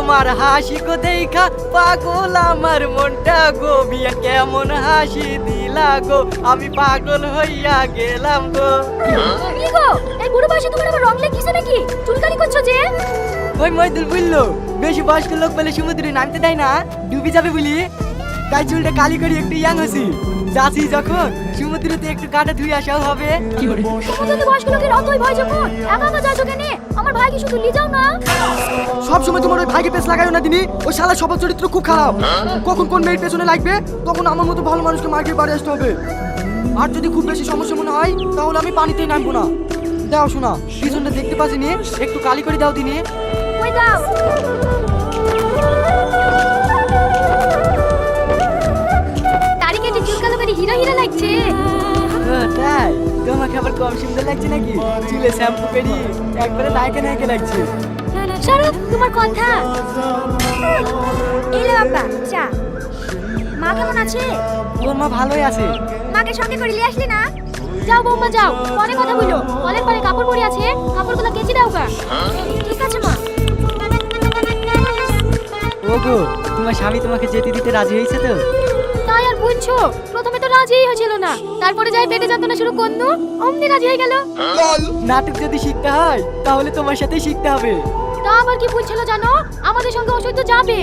তোমার হাসি কো দেখা পাগল আমার মনটা গো, বিয়া কেমন হাসি দিলা গো, আমি পাগল হইয়া গেলাম গো। কি গো এই বুড়ো বয়সে তোমার আবার রং লেগেছে নাকি? চুলকানি করছো যে? ওই মইদুল বললো বেশি বয়স্ক লোক বলে সমুদ্রে নামতে দেয় না, ডুবে যাবে বলি। তাই চুলটা কালি করে একটু ইয়াং হছি, যাচ্ছি যখন সমুদ্রেতে একটু কাটা ধুয়ে আসাও হবে। তোমাদের বয়স্ক লোকের অতই ভয় যখন একা একা যাচ্ছ কেন? আমার ভাইকে শুধু নিয়ে যাও না। সব সময় তোমার ওই ভাইকে পেছ লাগাইও না দিনি, ওই শালা স্বভাব চরিত্র খুব খারাপ। কখন কোন মেয়ের পেছনে লাগবে তখন আমার মতো ভালো মানুষকে মার্কেট বাড়ি আসতে হবে। আর যদি খুব বেশি সমস্যা মনে হয় তাহলে আমি পানিতেই নামবো না। দাও শোনা, পিছনটা দেখতে পাচ্ছি নি, একটু কালি করে দাও দিনি। ওই দাও। দাড়ি কেটে চুল কালো করে হিরো হিরো লাগছে। তাই তোমাকে আবার কম সুন্দর লাগছে নাকি? চুলে শ্যাম্পু করি একবারে নায়কে নায়কে লাগছে। শারুখ তোমার কথা। এলে বাবা চা। মা কেমন আছে? তোর মা ভালোই আছে। মাকে সঙ্গে করে নিয়ে আসলি না? যাও বৌমা যাও, পরে কথা বলো। কলের পরে কাপড় পরে আছে, কাপড়গুলো কেচে দাও গা। ঠিক আছে মা। ওগো, তোমার স্বামী তোমাকে যেতে দিতে রাজি হয়েছে তো? তাই আর বুঝছো, প্রথমে তো রাজিই হয়েছিল না, তারপরে যাই পেটে যন্ত্রণা শুরু করলো, অমনি রাজি হয়ে গেল। নাটক যদি শিখতে হয় তাহলে তোমার সাথেই শিখতে হবে। তা আবার কি বলছিল জানো? আমাদের সঙ্গে অসহ্য যাবে।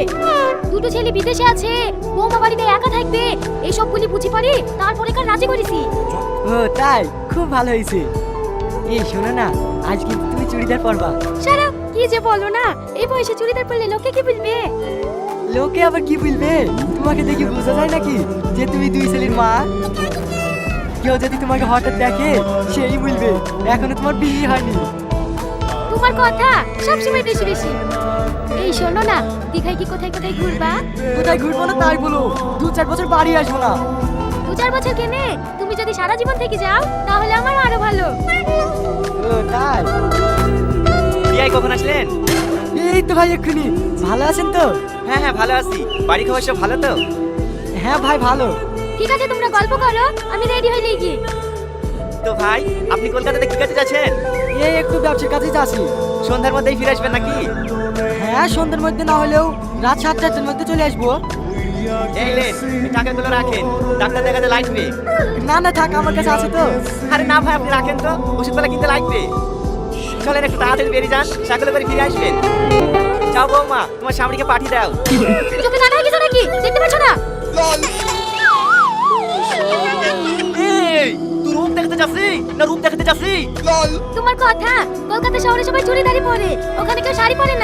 দুটো ছেলে বিদেশে আছে, বৌমা বাড়িতে একা থাকবে, এইসব বলি বুঝি পারি, তারপরে কার রাজি করেছি। ও তাই, খুব ভালো হয়েছে। এই শোনো না, আজ কিন্তু তুমি চুড়িদার পরবা। সারা কি যে বলো না, এই বয়সে চুড়িদার পরলে লোকে কি বলবে? লোকে আবার কি বলবে? তোমাকে দেখে বোঝা যায় নাকি যে তুমি দুই ছেলের মা? কেউ যদি তোমাকে হঠাৎ দেখে সেই বলবে এখনো তোমার বিয়ে হয়নি। তোমার কথা সবসময় বেশি বেশি। এই শোনো না, দীঘায় কি কোথায় কোথায় ঘুরবা? কোথায় ঘুরবো না তাই বলো, 2-4 বছর বাড়ি আসবো না। 2-4 বছর কেনে? তুমি যদি সারা জীবন থেকে যাও তাহলে আমার আরো ভালো। ও তাই, বিয়াই কখন আসলেন? এই তো ভাই এক্ষুনি। ভালো আছেন তো? হ্যাঁ হ্যাঁ ভালো আছি। বাড়ি খবর সব ভালো তো? হ্যাঁ ভাই ভালো। ঠিক আছে তোমরা গল্প করো, আমি রেডি হয়ে নেই কি। তো ভাই আপনি কলকাতাতে কি কাজে যাচ্ছেন? এই একটু ব্যবসার কাজে যাচ্ছি। সন্ধ্যার মধ্যেই ফিরে আসবেন নাকি? হ্যাঁ, সন্ধ্যার মধ্যে না হলেও রাত 7টার মধ্যে চলে আসবো। এই লেন, এই টাকাগুলো রাখেন, ডাক্তার দেখাতে লাগবে। না না থাক, আমার কাছে আছে তো। আরে না ভাই আপনি রাখেন তো, ওষুধপালা কিনতে লাগবে। চলেন একটু তাড়াতাড়ি বেরিয়ে যান, সকালে করে ফিরে আসবেন। যাও বৌমা, তোমার স্বামীকে পাঠিয়ে দাও। চোখে কানা হয়ে গেছে নাকি? দেখতে পাচ্ছ না? এই তুই রূপ দেখতে যাচ্ছি না রূপ দেখতে যাচ্ছি? তোমার কথা, কলকাতা শহরে সবাই চুড়িদারি পরে, ওখানে কেউ শাড়ি পরে না।